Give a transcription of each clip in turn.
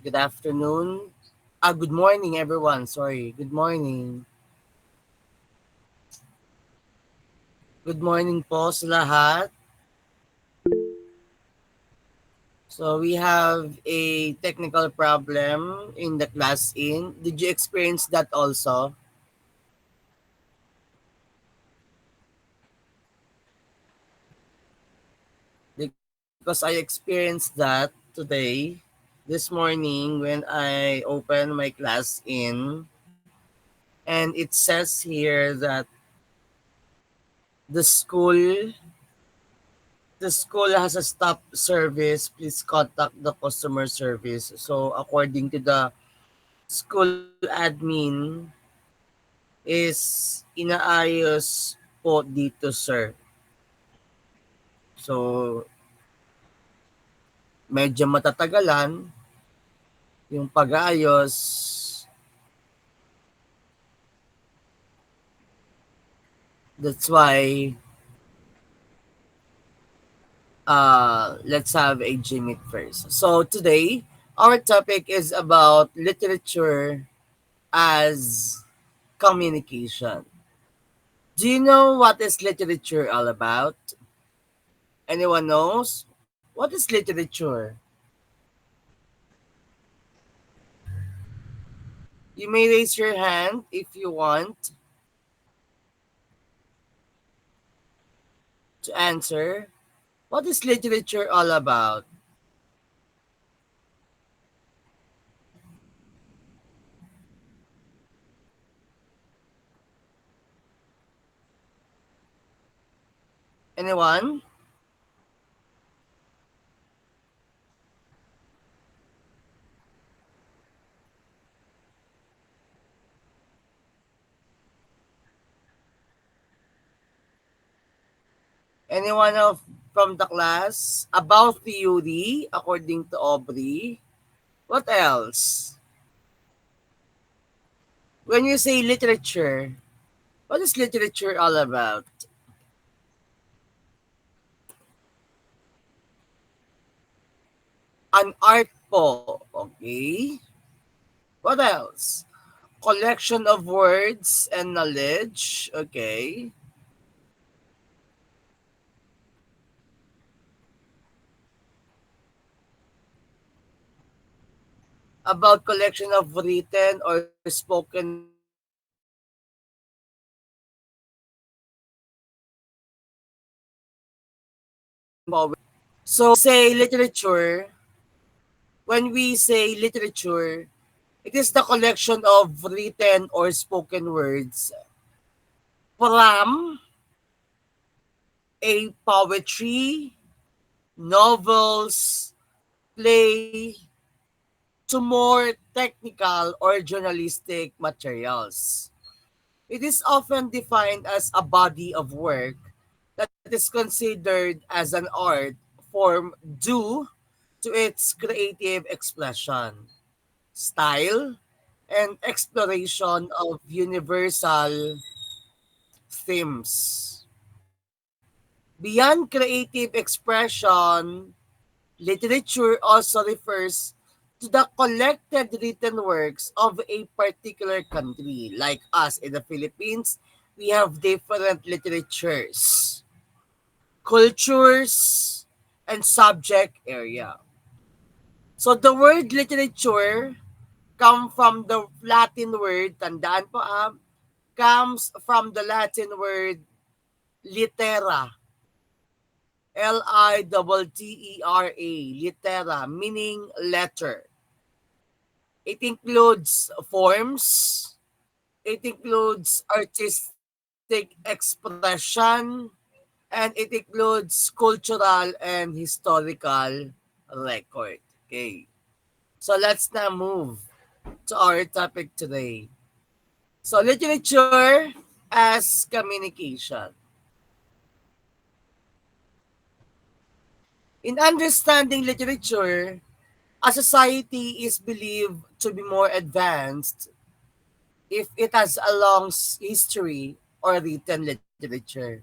good afternoon. Good morning, everyone. Sorry, good morning. Good morning po sa lahat. So we have a technical problem in the class in. Did you experience that also? Because I experienced that today, this morning when I opened my class in, and it says here that the school the school has a stop service. Please contact the customer service. So according to the school admin, is inaayos po dito, sir. So medyo matatagalan yung pag-aayos. That's why let's have a Jimmy first. So today, our topic is about literature as communication. Do you know what is literature all about? Anyone knows? What is literature? You may raise your hand if you want to answer. What is literature all about? Anyone? Anyone of from the class? About theory, according to Aubrey. What else? When you say literature, what is literature all about? An art po. Okay. What else? Collection of words and knowledge. Okay. About collection of written or spoken poetry. So when we say literature, it is the collection of written or spoken words from a poetry, novels, play, to more technical or journalistic materials. It is often defined as a body of work that is considered as an art form due to its creative expression, style, and exploration of universal themes. Beyond creative expression, literature also refers to the collected written works of a particular country. Like us in the Philippines, we have different literatures, cultures, and subject area. So the word literature come from the Latin word, tandaan po comes from the Latin word litera, L-I-T-T-E-R-A, litera, meaning letter. It includes forms, it includes artistic expression, and it includes cultural and historical record. Okay. So let's now move to our topic today. So literature as communication. In understanding literature, a society is believed to be more advanced if it has a long history or written literature.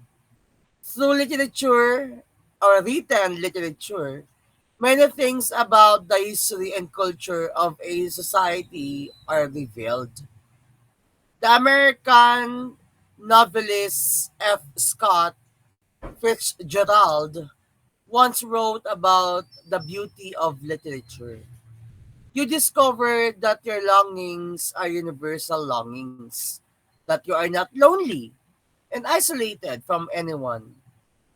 Through literature or written literature, Many things about the history and culture of a society are revealed. The American novelist F. Scott Fitzgerald once wrote about the beauty of literature. You discover that your longings are universal longings, that you are not lonely and isolated from anyone.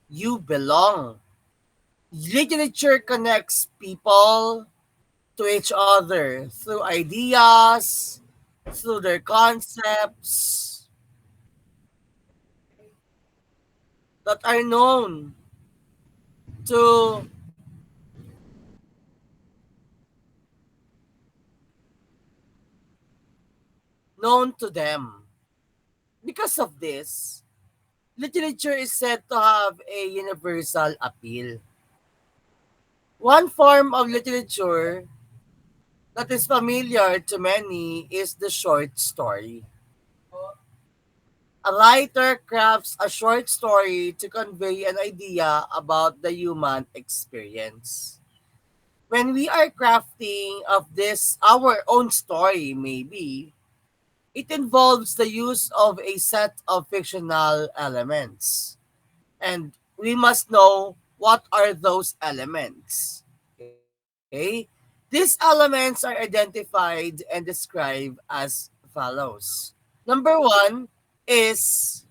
You belong. Literature connects people to each other through ideas, through their concepts that are to known to them. Because of this, literature is said to have a universal appeal. One form of literature that is familiar to many is the short story. A writer crafts a short story to convey an idea about the human experience. When we are crafting of this our own story, maybe, it involves the use of a set of fictional elements. And we must know what are those elements. Okay? These elements are identified and described as follows. Is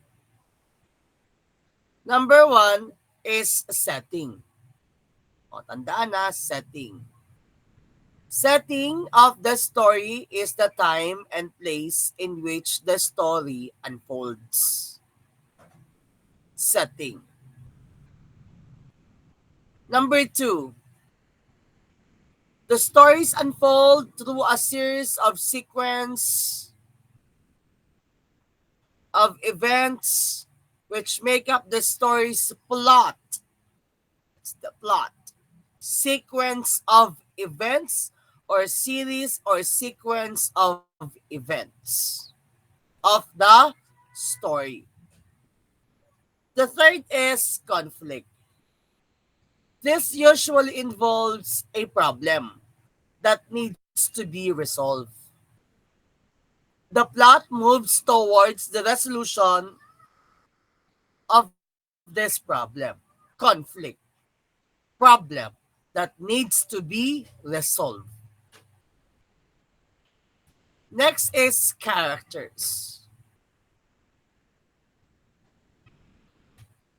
number one is setting. O, tandaan na, setting. Setting of the story is the time and place in which the story unfolds. Setting. Number two, the stories unfold through a series of sequence of events which make up the story's plot. It's the plot. Sequence of events or series or sequence of events of the story. The third is conflict. This usually involves a problem that needs to be resolved. The plot moves towards the resolution of this problem. Conflict. Problem that needs to be resolved. Next is characters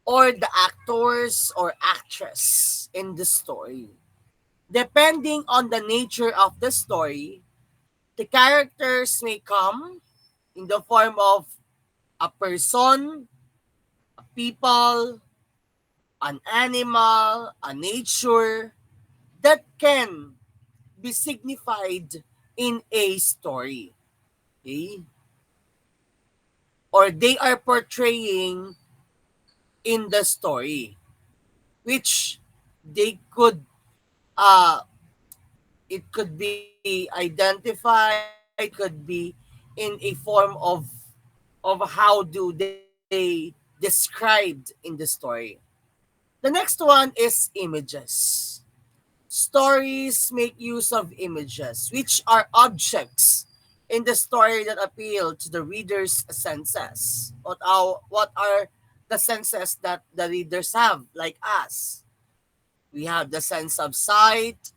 or the actors or actress in the story. Depending on the nature of the story, the characters may come in the form of a person, a people, an animal, a nature that can be signified in a story. Okay? Or they are portraying in the story, which they could it could be identified, could be in a form of how do they described in the story. The next one is images. Stories make use of images, which are objects in the story that appeal to the reader's senses. What are the senses that the readers have, like us? We have the sense of sight,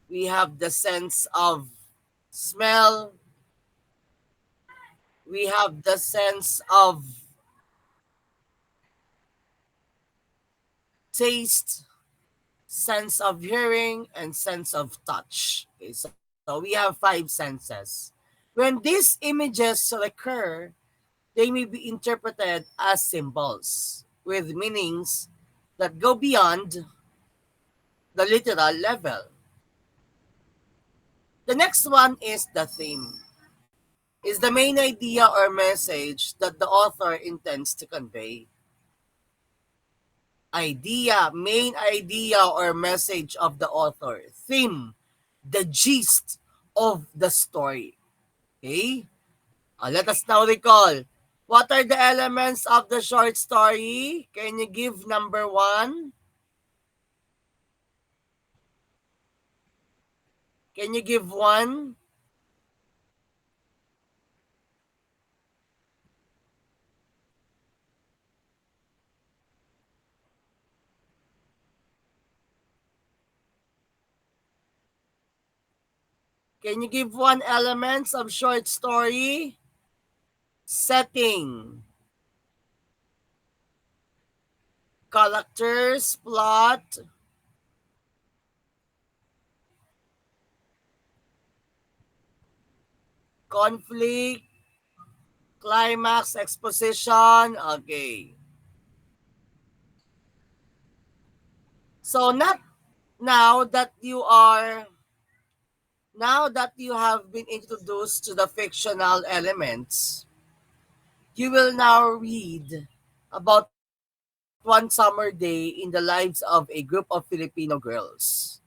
we have the sense of smell, we have the sense of taste, sense of hearing, and sense of touch. Okay, so we have five senses. When these images recur, they may be interpreted as symbols with meanings that go beyond the literal level. The next one is the theme. Is the main idea or message that the author intends to convey. Main idea or message of the author. Theme, the gist of the story. Okay? Let us now recall. What are the elements of the short story? Can you give number one? Can you give one? Can you give one elements of short story? Setting, characters, plot, conflict, climax, exposition. Okay. So not now that you are now that you have been introduced to the fictional elements, you will now read about one summer day in the lives of a group of Filipino girls.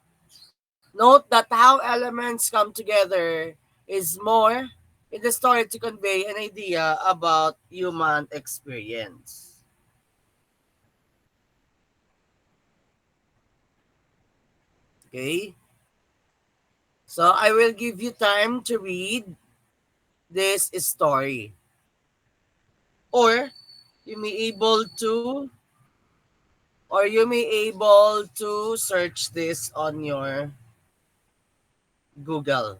Note that how elements come together is more in the story to convey an idea about human experience. Okay? So I will give you time to read this story. Or you may able to search this on your Google.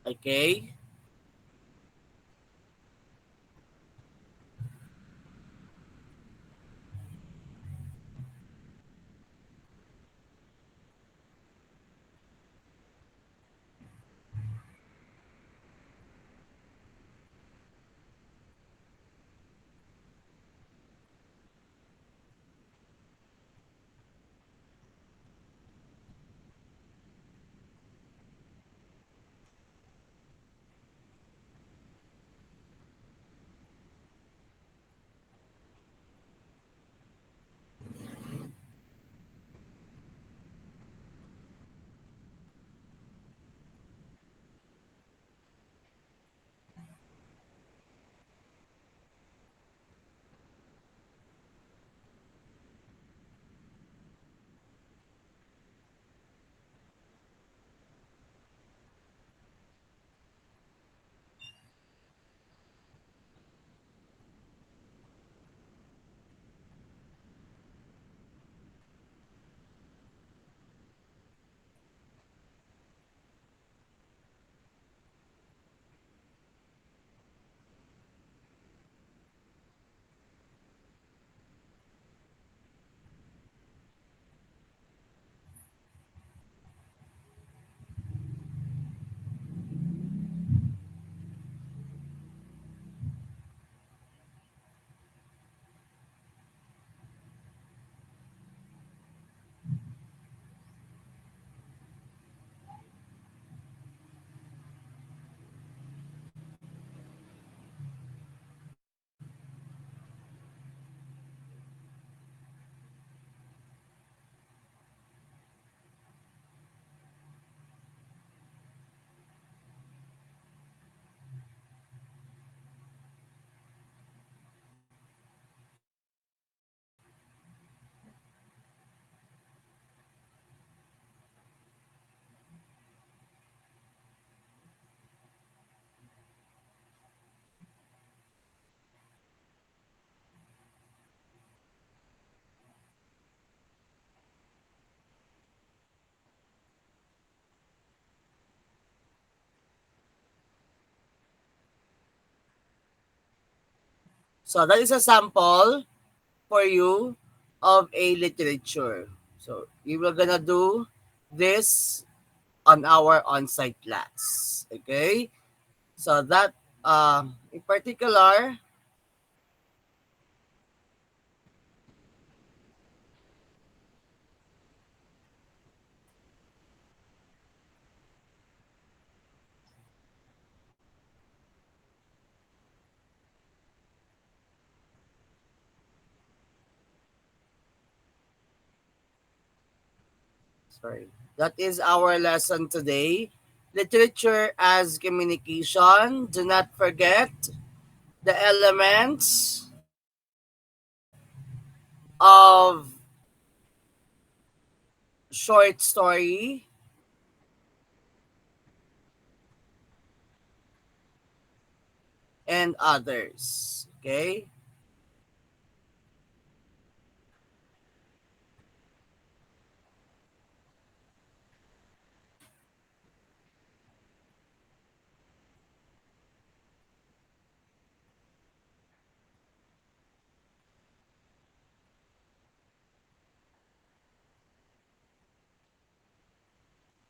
Okay? So that is a sample for you of a literature. So we will gonna do this on our on-site class. Okay? So that in particular, sorry, that is our lesson today. Literature as communication. Do not forget the elements of short story and others. Okay?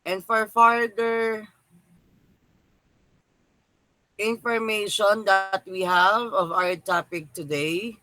And for further information that we have of our topic today,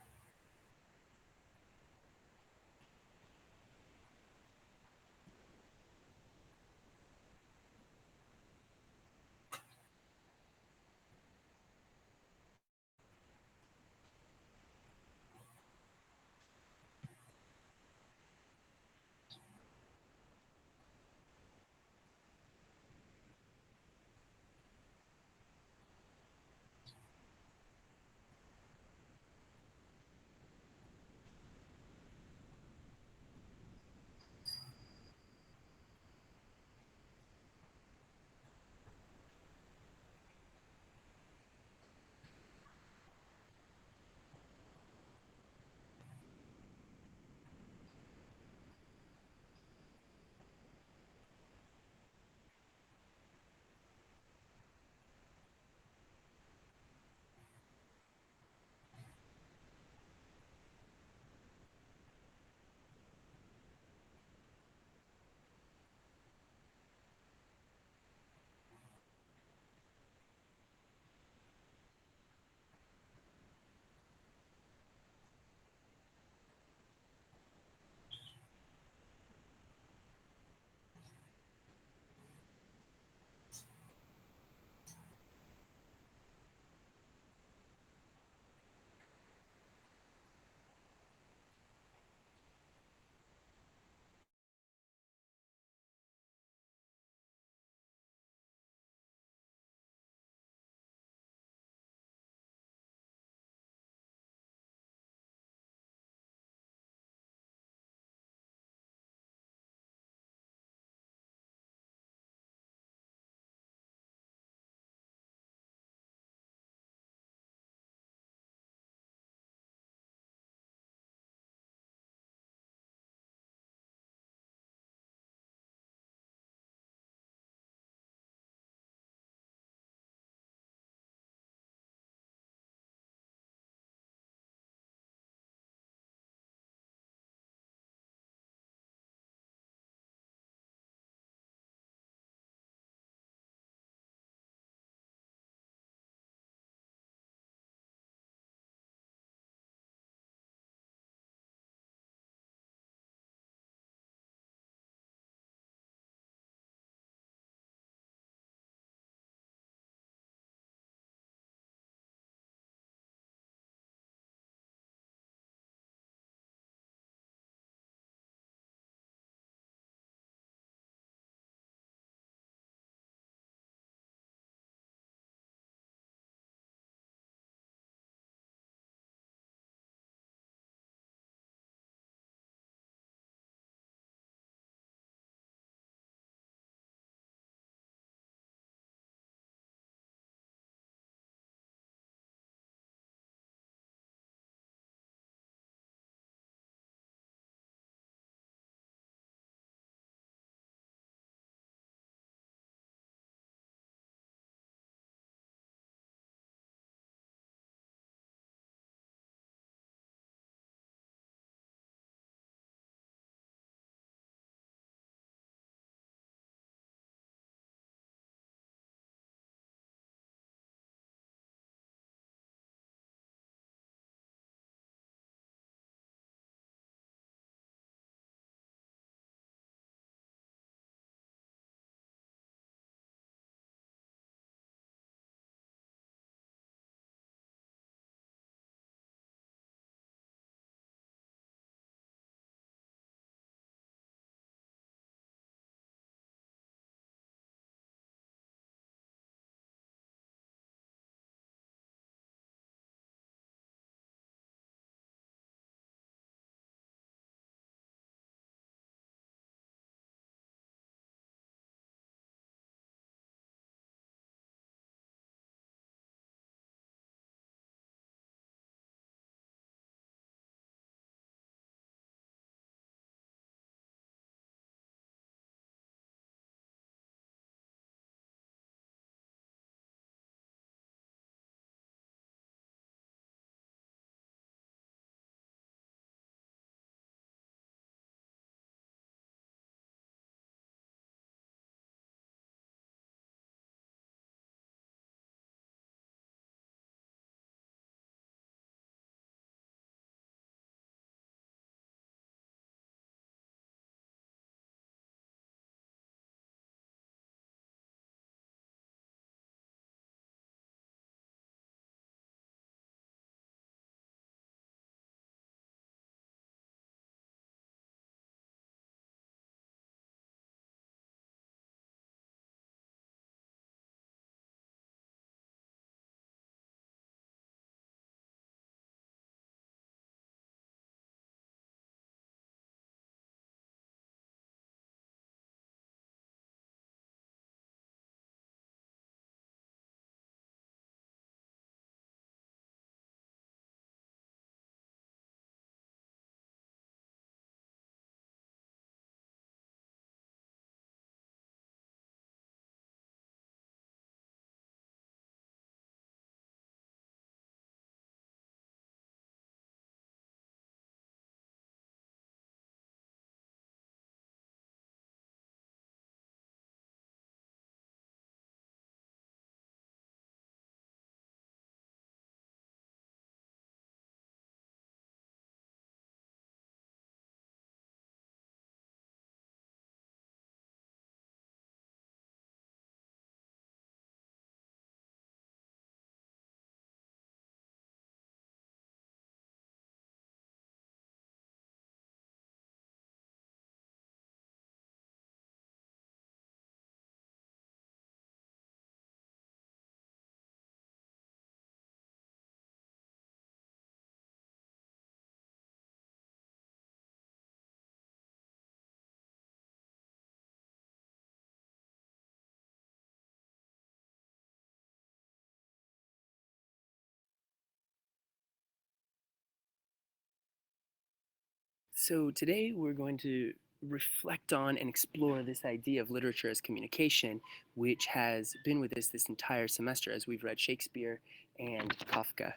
So today we're going to reflect on and explore this idea of literature as communication, which has been with us this entire semester as we've read Shakespeare and Kafka.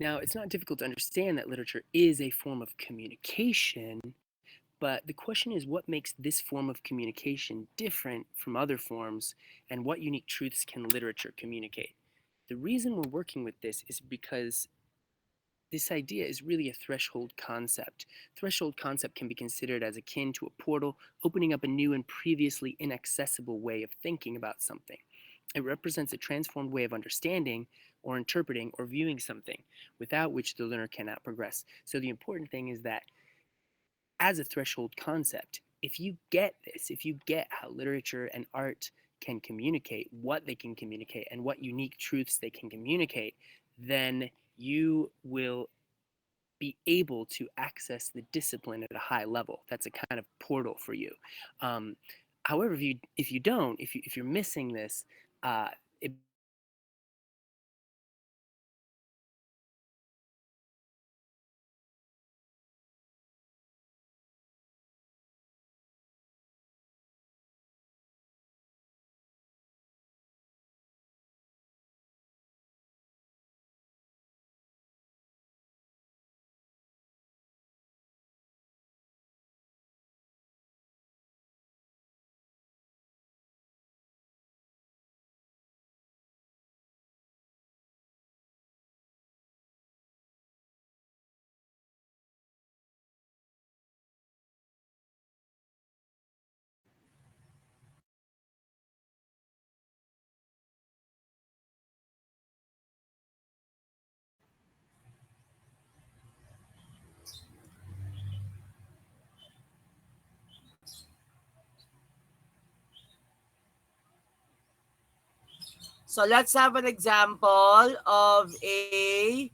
Now, it's not difficult to understand that literature is a form of communication, but the question is what makes this form of communication different from other forms, and what unique truths can literature communicate? The reason we're working with this is because this idea is really a threshold concept. Threshold concept can be considered as akin to a portal opening up a new and previously inaccessible way of thinking about something. It represents a transformed way of understanding or interpreting or viewing something, without which the learner cannot progress. So the important thing is that as a threshold concept, if you get this, if you get how literature and art can communicate, what they can communicate, and what unique truths they can communicate, then you will be able to access the discipline at a high level. That's a kind of portal for you. Um, However, if you don't, if you're missing this, it becomes the kind of ceiling. You won't be able to progress further without getting this. So the important thing is that So let's have an example of a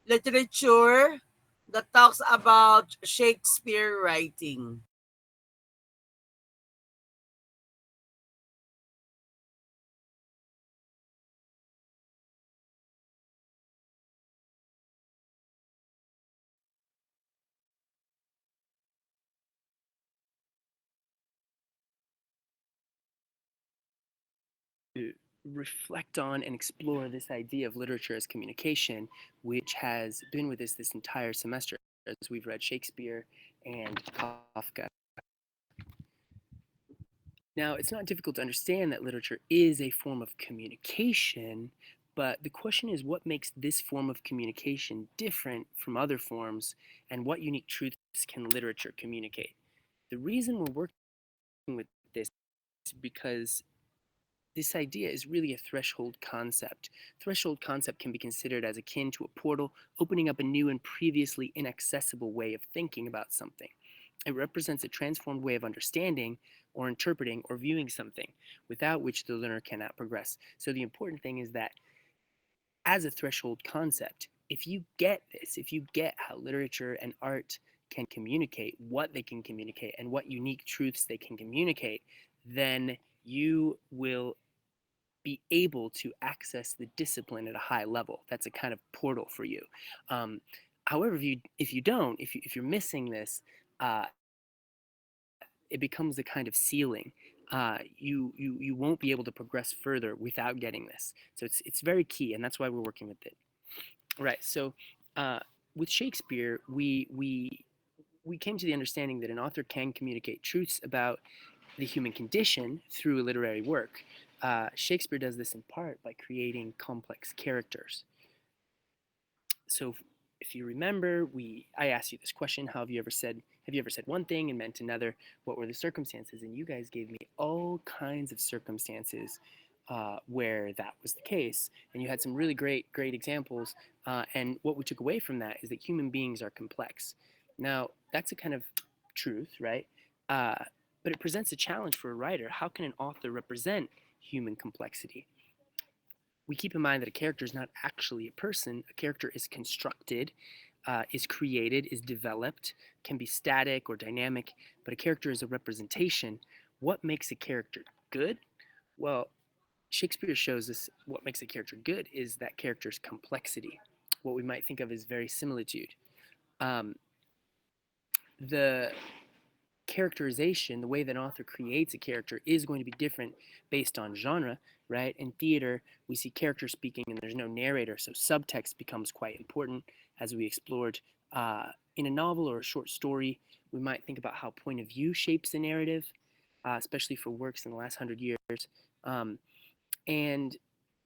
literature that talks about Shakespeare writing. to reflect on and explore this idea of literature as communication, which has been with us this entire semester as we've read Shakespeare and Kafka. Now, it's not difficult to understand that literature is a form of communication, but the question is what makes this form of communication different from other forms, and what unique truths can literature communicate? The reason we're working with this is because this idea is really a threshold concept. Threshold concept can be considered as akin to a portal opening up a new and previously inaccessible way of thinking about something. It represents a transformed way of understanding or interpreting or viewing something, without which the learner cannot progress. So the important thing is that as a threshold concept, if you get this, if you get how literature and art can communicate, what they can communicate, and what unique truths they can communicate, then you will be able to access the discipline at a high level. That's a kind of portal for you. Um, However, if you don't, if you're missing this, it becomes the kind of ceiling. You won't be able to progress further without getting this. So it's very key, and that's why we're working with it. Right. So uh, with Shakespeare, we came to the understanding that an author can communicate truths about the human condition through a literary work. Shakespeare does this in part by creating complex characters. So if you remember, I asked you this question: How have you ever said one thing and meant another? What were the circumstances? And you guys gave me all kinds of circumstances where that was the case, and you had some really great examples. And what we took away from that is that human beings are complex. Now that's a kind of truth, right? Uh, but it presents a challenge for a writer. How can an author represent human complexity? We keep in mind that a character is not actually a person. A character is constructed, is created, is developed, can be static or dynamic, but a character is a representation. What makes a character good? Well, Shakespeare shows us what makes a character good is that character's complexity, what we might think of as verisimilitude. Um, the characterization, the way that an author creates a character, is going to be different based on genre, right? In theater, we see characters speaking and there's no narrator, so subtext becomes quite important, as we explored. In a novel or a short story, we might think about how point of view shapes the narrative, especially for works in the last 100 years. Um, and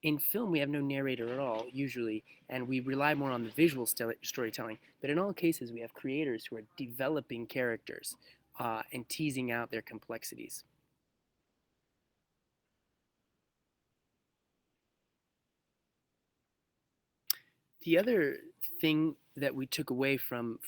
in film, we have no narrator at all, usually, and we rely more on the visual storytelling. But in all cases, we have creators who are developing characters and teasing out their complexities. The other thing that we took away from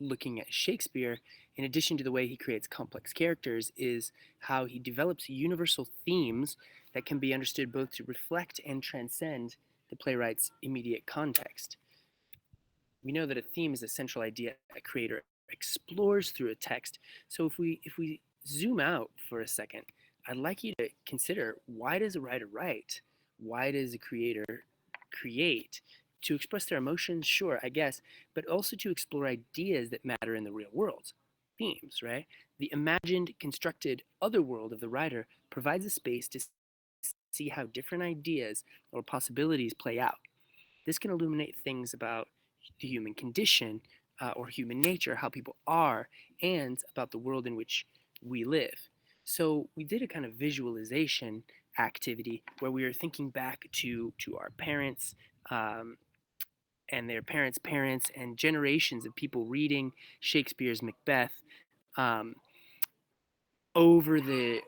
looking at Shakespeare, in addition to the way he creates complex characters, is how he develops universal themes that can be understood both to reflect and transcend the playwright's immediate context. We know that a theme is a central idea a creator explores through a text. So if we zoom out for a second, I'd like you to consider, why does a writer write? Why does a creator create? To express their emotions, sure, I guess, but also to explore ideas that matter in the real world. Themes, right? The imagined, constructed other world of the writer provides a space to see how different ideas or possibilities play out. This can illuminate things about the human condition or human nature, how people are, and about the world in which we live. So we did a kind of visualization activity where we were thinking back to our parents, and their parents' parents, and generations of people reading Shakespeare's Macbeth, um, over the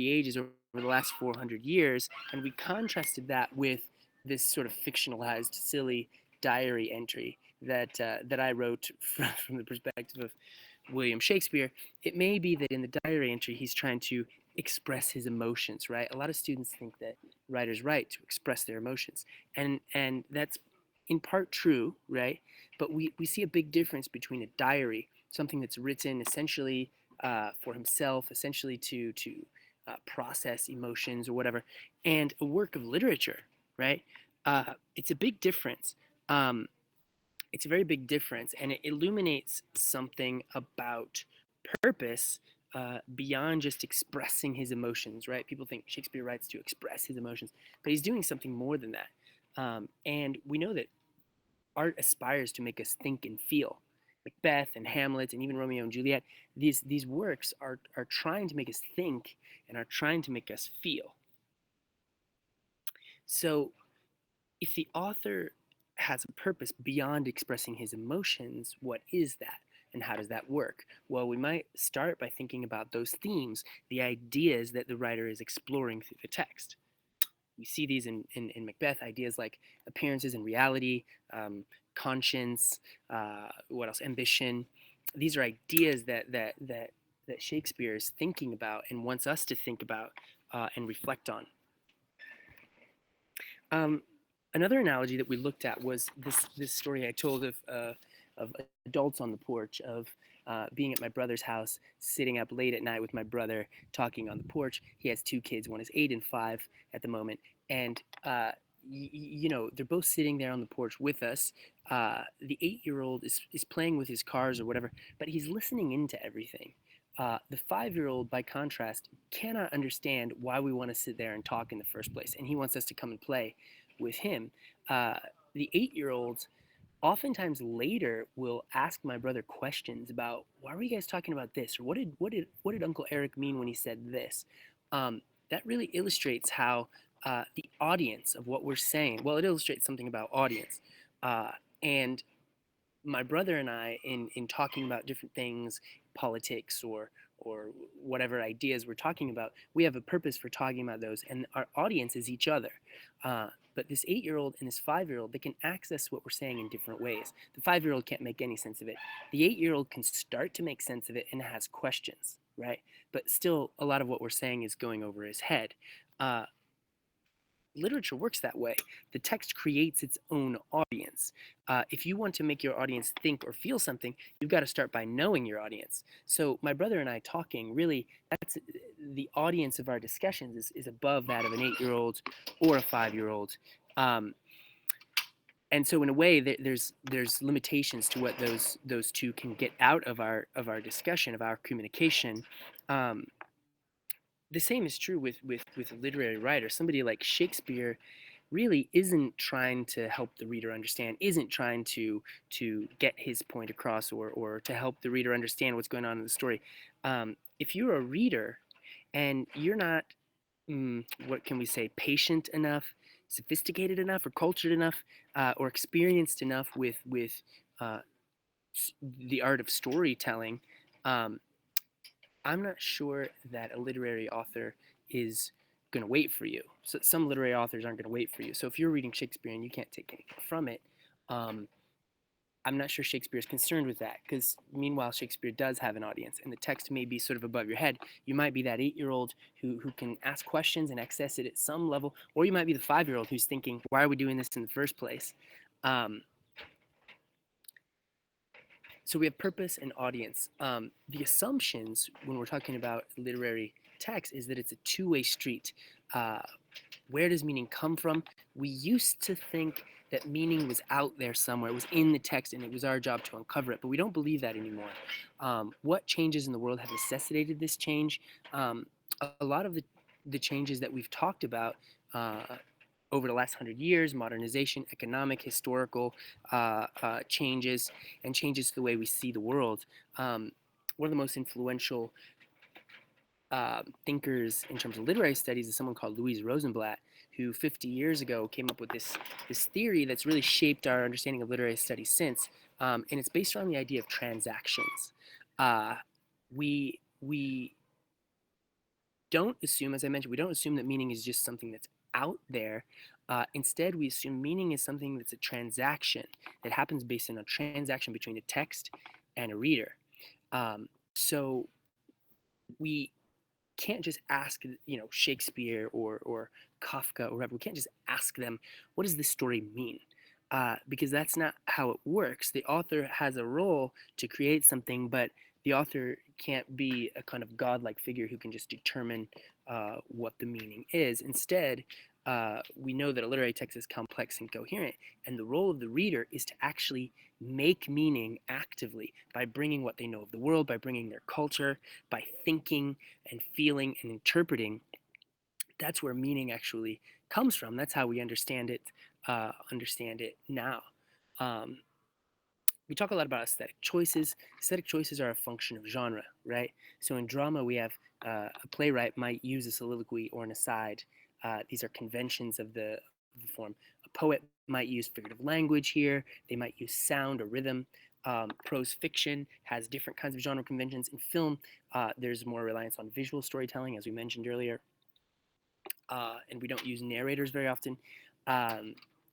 ages, over the last 400 years, and we contrasted that with this sort of fictionalized, silly diary entry that I wrote from the perspective of William Shakespeare. It may be that in the diary entry he's trying to express his emotions, right? A lot of students think that writers write to express their emotions, and that's in part true, right? But we see a big difference between a diary, something that's written essentially for himself, essentially to process emotions or whatever, and a work of literature, right? It's a big difference. Um, it's a very big difference, and it illuminates something about purpose beyond just expressing his emotions, right? People think Shakespeare writes to express his emotions, but he's doing something more than that. And we know that art aspires to make us think and feel. Macbeth and Hamlet and even Romeo and Juliet, these works are trying to make us think and are trying to make us feel. So if the author has a purpose beyond expressing his emotions, what is that? And how does that work? Well, we might start by thinking about those themes, the ideas that the writer is exploring through the text. We see these in Macbeth, ideas like appearances and reality, conscience, what else? Ambition. These are ideas that Shakespeare is thinking about and wants us to think about and reflect on. Um, Another analogy that we looked at was this story I told of adults on the porch, of being at my brother's house, sitting up late at night with my brother, talking on the porch. He has two kids. One is 8 and 5 at the moment, and they're both sitting there on the porch with us. The 8-year-old is playing with his cars or whatever, but he's listening into everything. The 5-year-old, by contrast, cannot understand why we want to sit there and talk in the first place, and he wants us to come and play with him. The 8-year-old oftentimes later will ask my brother questions about, why were you guys talking about this, or what did Uncle Eric mean when he said this. That really illustrates how the audience of what we're saying, well, it illustrates something about audience, and my brother and I, in talking about different things, politics or whatever ideas we're talking about, we have a purpose for talking about those, and our audience is each other. But this 8-year-old and this 5-year-old, they can access what we're saying in different ways. The 5-year-old can't make any sense of it. The 8-year-old can start to make sense of it and has questions, right? But still, a lot of what we're saying is going over his head. Literature works that way. The text creates its own audience. If you want to make your audience think or feel something, you've got to start by knowing your audience. So my brother and I talking, really, that's the audience of our discussions is above that of an 8-year-old or a 5-year-old. Um, and so in a way there's limitations to what those two can get out of our discussion, of our communication. um, the same is true with a literary writer. Somebody like Shakespeare really isn't trying to help the reader understand, isn't trying to get his point across, or to help the reader understand what's going on in the story. If you're a reader and you're not, what can we say, patient enough, sophisticated enough, or cultured enough, or experienced enough with uh, the art of storytelling, um, I'm not sure that a literary author is going to wait for you. So some literary authors aren't going to wait for you. So if you're reading Shakespeare and you can't take anything from it, um, I'm not sure Shakespeare is concerned with that, because meanwhile Shakespeare does have an audience, and the text may be sort of above your head. You might be that 8-year-old who can ask questions and access it at some level, or you might be the 5-year-old who's thinking, why are we doing this in the first place? Um, so we have purpose and audience. The assumptions when we're talking about literary text is that it's a two-way street. Uh, where does meaning come from? We used to think that meaning was out there somewhere, it was in the text, and it was our job to uncover it, but we don't believe that anymore. What changes in the world have necessitated this change? A lot of the changes that we've talked about uh, over the last 100 years, modernization, economic, historical changes, and changes to the way we see the world. One of the most influential thinkers in terms of literary studies is someone called Louise Rosenblatt, who 50 years ago came up with this theory that's really shaped our understanding of literary studies since. And it's based on the idea of transactions. We don't assume, as I mentioned, we don't assume that meaning is just something that's out there. Instead, we assume meaning is something that's a transaction that happens based on a transaction between a text and a reader. So we can't just ask, Shakespeare or Kafka or whatever. We can't just ask them, what does this story mean? Because that's not how it works. The author has a role to create something, but the author can't be a kind of godlike figure who can just determine what the meaning is. Instead, we know that a literary text is complex and coherent, and the role of the reader is to actually make meaning actively by bringing what they know of the world, by bringing their culture, by thinking and feeling and interpreting. That's where meaning actually comes from. That's how we understand it now. Um, we talk a lot about aesthetic choices. Aesthetic choices are a function of genre, right? So in drama, we have a playwright might use a soliloquy or an aside. These are conventions of the form. A poet might use figurative language here. They might use sound or rhythm. Prose fiction has different kinds of genre conventions. In film, there's more reliance on visual storytelling, as we mentioned earlier, and we don't use narrators very often.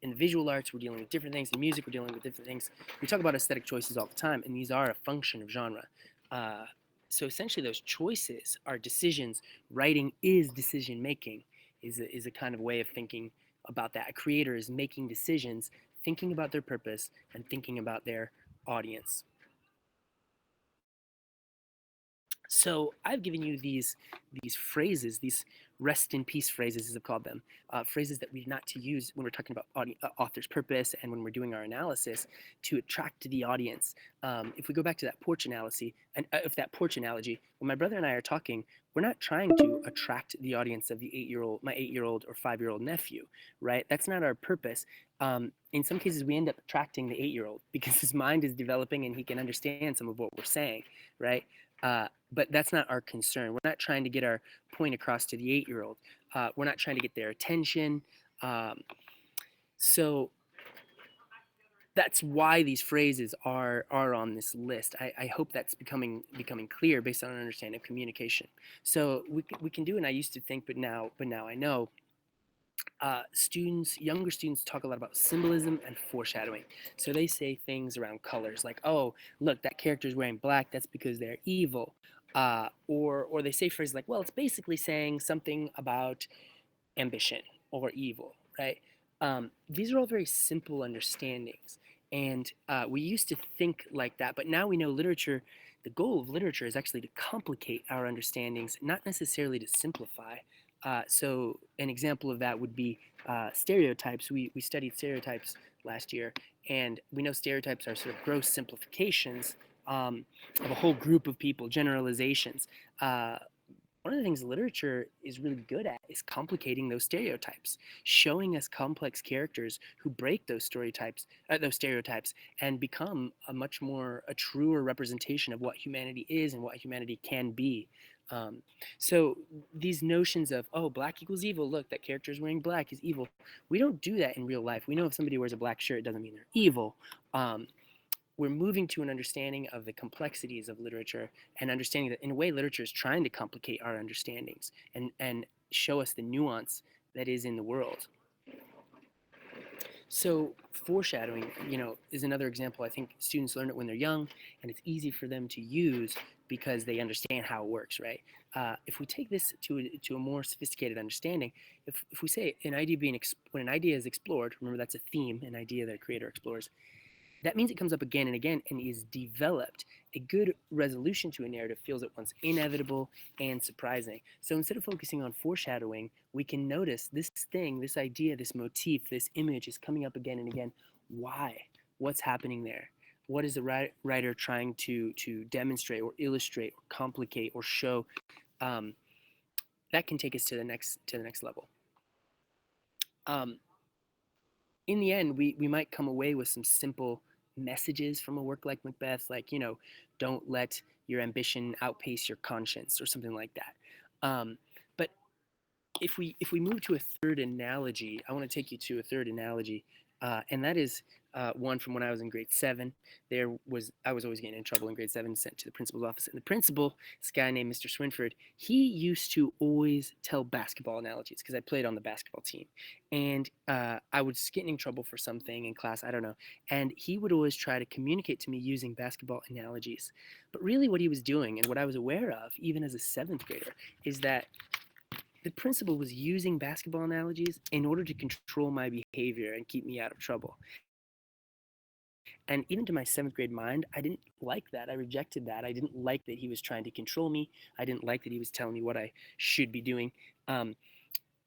In the visual arts, we're dealing with different things. In music, we're dealing with different things. We talk about aesthetic choices all the time, and these are a function of genre. Uh, so essentially, those choices are decisions. Writing is decision making, is a kind of way of thinking about that. A creator is making decisions, thinking about their purpose, and thinking about their audience. So I've given you these phrases, these rest in peace phrases, as I've called them, phrases that we're not to use when we're talking about author's purpose and when we're doing our analysis to attract the audience. If we go back to that porch analogy, and if that porch analogy, when my brother and I are talking, we're not trying to attract the audience of the 8-year-old, my 8-year-old or 5-year-old nephew, right? That's not our purpose. In some cases, we end up attracting the 8-year-old because his mind is developing and he can understand some of what we're saying, right? But that's not our concern. We're not trying to get our point across to the 8-year-old. We're not trying to get their attention. So that's why these phrases are on this list. I hope that's becoming clear based on an understanding of communication. So we can do, and I used to think, but now I know. Younger students talk a lot about symbolism and foreshadowing. So they say things around colors like, "Oh, look, that character is wearing black. That's because they're evil." Or they say phrases like, "Well, it's basically saying something about ambition or evil," right? These are all very simple understandings, and we used to think like that, but now we know literature. The goal of literature is actually to complicate our understandings, not necessarily to simplify. So an example of that would be stereotypes. We studied stereotypes last year, and we know stereotypes are sort of gross simplifications of a whole group of people, generalizations. Uh, One of the things literature is really good at is complicating those stereotypes, showing us complex characters who break those stereotypes, and become a truer representation of what humanity is and what humanity can be. Um, so these notions of, oh, black equals evil, look, that character is wearing black is evil. We don't do that in real life. We know if somebody wears a black shirt, it doesn't mean they're evil. Um, we're moving to an understanding of the complexities of literature, and understanding that in a way literature is trying to complicate our understandings and show us the nuance that is in the world. So foreshadowing, is another example. I think students learn it when they're young, and it's easy for them to use because they understand how it works, right? If we take this to a more sophisticated understanding, if we say when an idea is explored, remember that's a theme, an idea that a creator explores, that means it comes up again and again and is developed. A good resolution to a narrative feels at once inevitable and surprising. So instead of focusing on foreshadowing, we can notice this thing, this idea, this motif, this image is coming up again and again. Why? What's happening there? What is the writer trying to demonstrate or illustrate or complicate or show? Um, that can take us to the next level. Um, in the end, we might come away with some simple messages from a work like Macbeth, like, don't let your ambition outpace your conscience or something like that. But if we move to a third analogy, I want to take you to a third analogy, and that is one from when I was in grade 7. I was always getting in trouble in grade 7, sent to the principal's office, and the principal, this guy named Mr. Swinford, he used to always tell basketball analogies because I played on the basketball team, and I was getting in trouble for something in class, I don't know, and he would always try to communicate to me using basketball analogies. But really, what he was doing, and what I was aware of, even as a 7th grader, is that the principal was using basketball analogies in order to control my behavior and keep me out of trouble. And even to my 7th grade mind, I didn't like that. I rejected that. I didn't like that he was trying to control me. I didn't like that he was telling me what I should be doing. Um,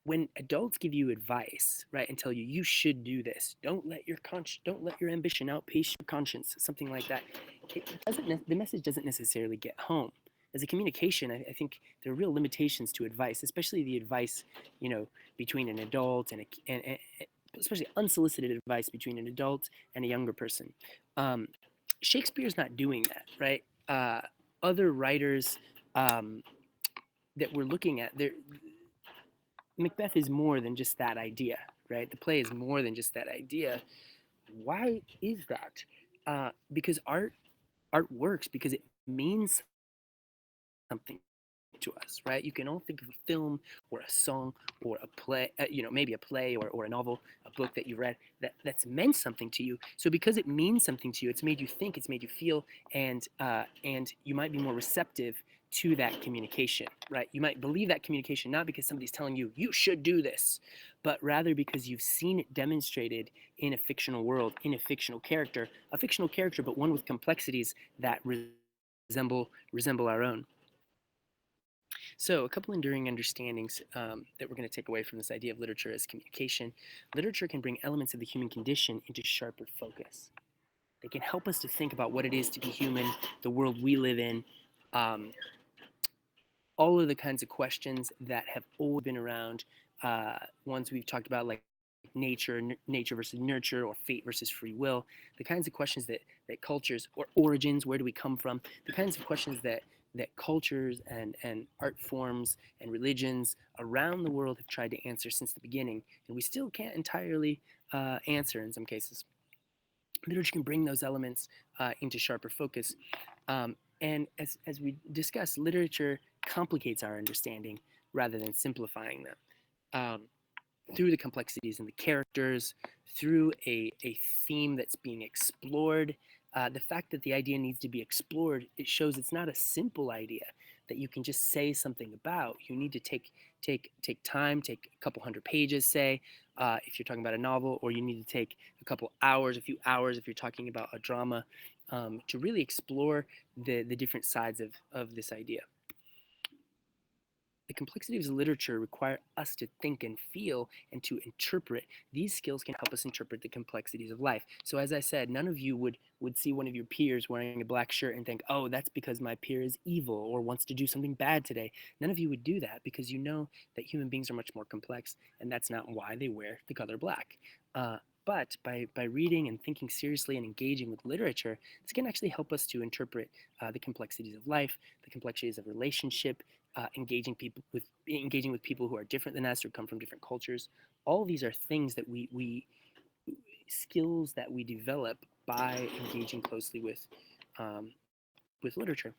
when adults give you advice, right, and tell you should do this, don't let your ambition outpace your conscience, something like that, the message doesn't necessarily get home. As a communication, I think there are real limitations to advice, especially the advice, between an adult and especially unsolicited advice between an adult and a younger person. Um, Shakespeare's not doing that, right? Other writers um, that we're looking at, Macbeth is more than just that idea, right? The play is more than just that idea. Why is that? Because art works because it means something to us, right? You can all think of a film or a song or a play, maybe a play or a novel, a book that you read that's meant something to you. So because it means something to you, it's made you think, it's made you feel, and you might be more receptive to that communication, right? You might believe that communication not because somebody's telling you you should do this, but rather because you've seen it demonstrated in a fictional world, in a fictional character, but one with complexities that resemble our own. So, a couple enduring understandings that we're going to take away from this idea of literature as communication. Literature can bring elements of the human condition into sharper focus. They can help us to think about what it is to be human, the world we live in, um, all of the kinds of questions that have always been around. Ones we've talked about, like nature versus nurture, or fate versus free will. The kinds of questions that cultures, or origins, where do we come from? The kinds of questions that cultures and art forms and religions around the world have tried to answer since the beginning, and we still can't entirely answer in some cases. Literature can bring those elements into sharper focus. And as we discussed, literature complicates our understanding rather than simplifying them. Um, Through the complexities in the characters, through a theme that's being explored. The fact that the idea needs to be explored, it shows it's not a simple idea that you can just say something about. You need to take time, take a couple hundred pages, say, if you're talking about a novel, or you need to take a couple hours, a few hours if you're talking about a drama, to really explore the different sides of this idea. The complexities of literature require us to think and feel and to interpret. These skills can help us interpret the complexities of life. So as I said, none of you would see one of your peers wearing a black shirt and think, oh, that's because my peer is evil or wants to do something bad today. None of you would do that because you know that human beings are much more complex, and that's not why they wear the color black. But by reading and thinking seriously and engaging with literature, this can actually help us to interpret the complexities of life, the complexities of relationship, engaging with people who are different than us or come from different cultures. All of these are things that we skills that we develop by engaging closely with literature.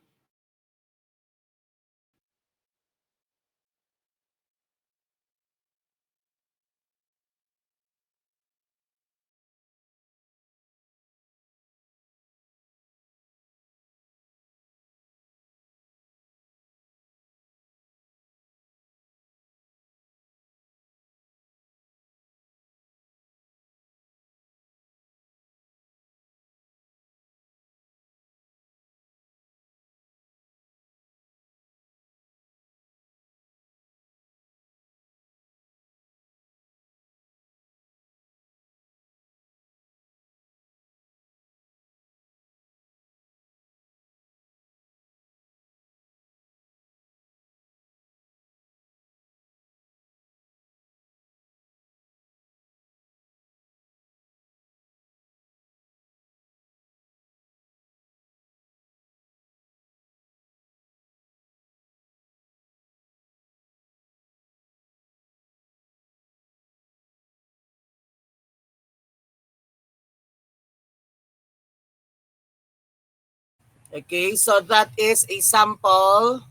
Okay, so that is a sample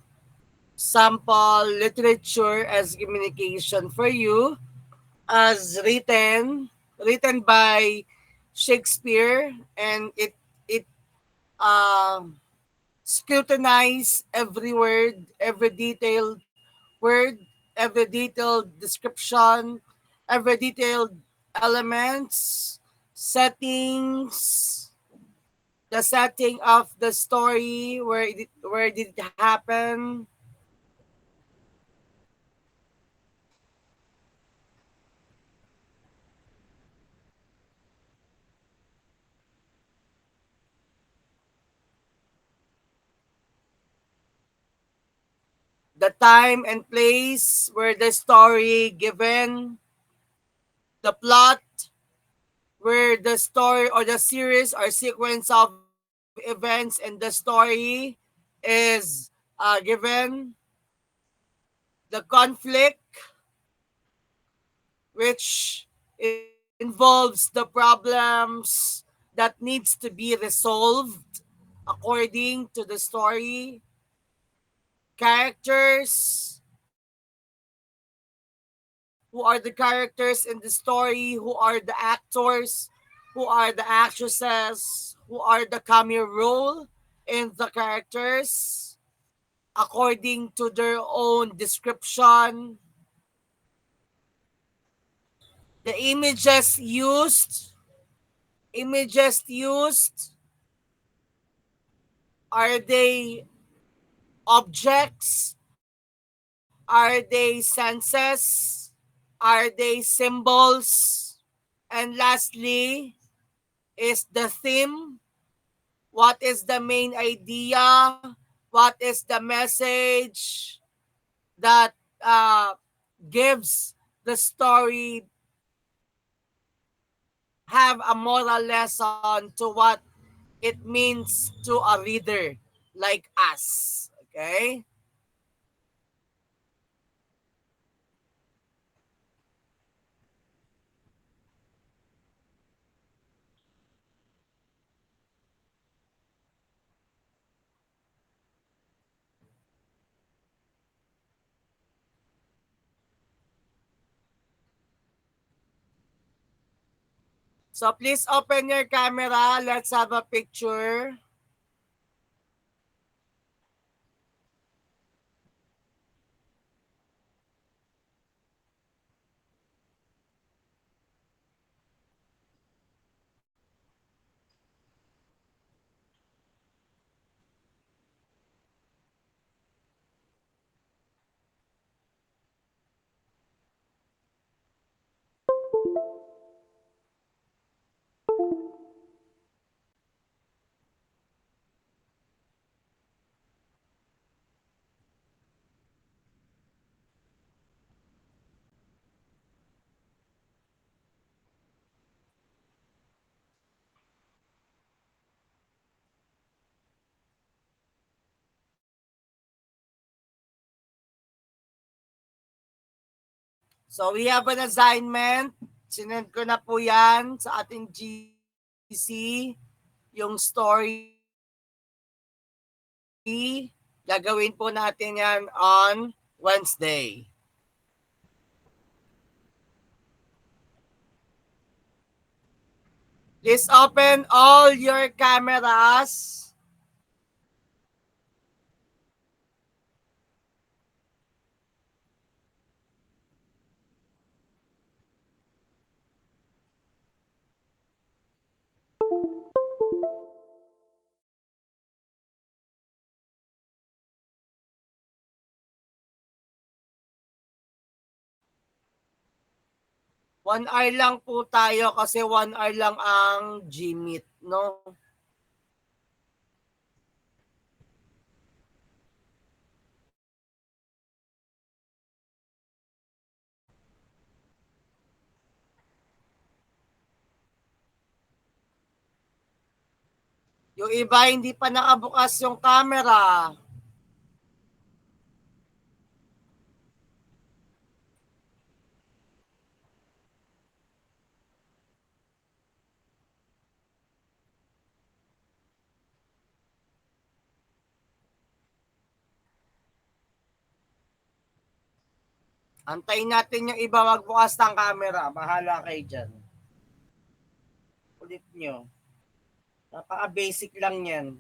literature as communication for you, as written by Shakespeare, and it uh, scrutinize every word, every detailed word, every detailed description, every detailed elements, settings, the setting of the story, where did it happen, the time and place where the story given, the plot, where the story or the series or sequence of events in the story is given, the conflict which involves the problems that needs to be resolved according to the story, characters, who are the characters in the story, who are the actors, who are the actresses, who are the cameo role in the characters according to their own description, the images used, are they objects, are they senses, are they symbols, and lastly is the theme. What is the main idea? What is the message that uh, gives the story, have a moral lesson to what it means to a reader like us? Okay? So please open your camera. Let's have a picture. So we have an assignment. Sinend ko na po yan sa ating GC. Yung story. Gagawin po natin yan on Wednesday. Please open all your cameras. One hour lang po tayo kasi 1 hour lang ang Gmeet, no? Yung iba hindi pa nakabukas yung camera. Antayin natin yung iba magbukas ng camera. Bahala kayo dyan. Ulit nyo. Napaka-basic lang yan.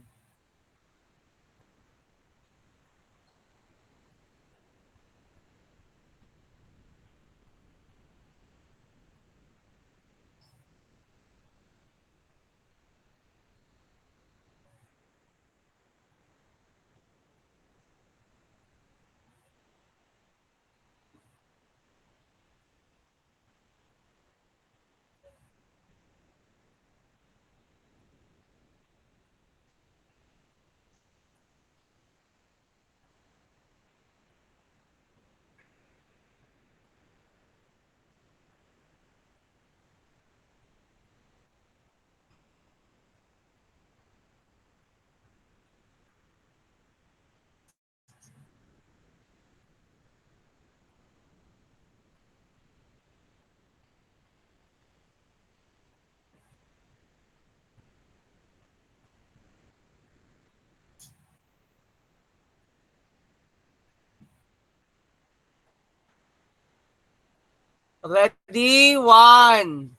Ready? 1,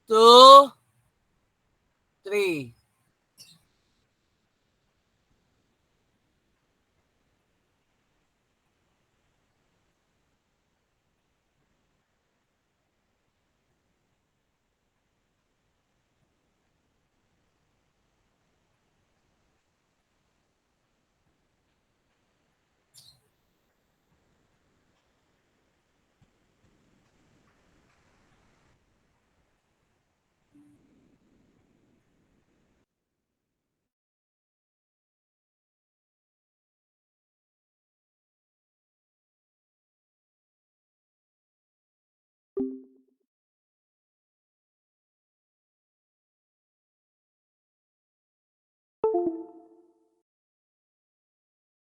2, 3.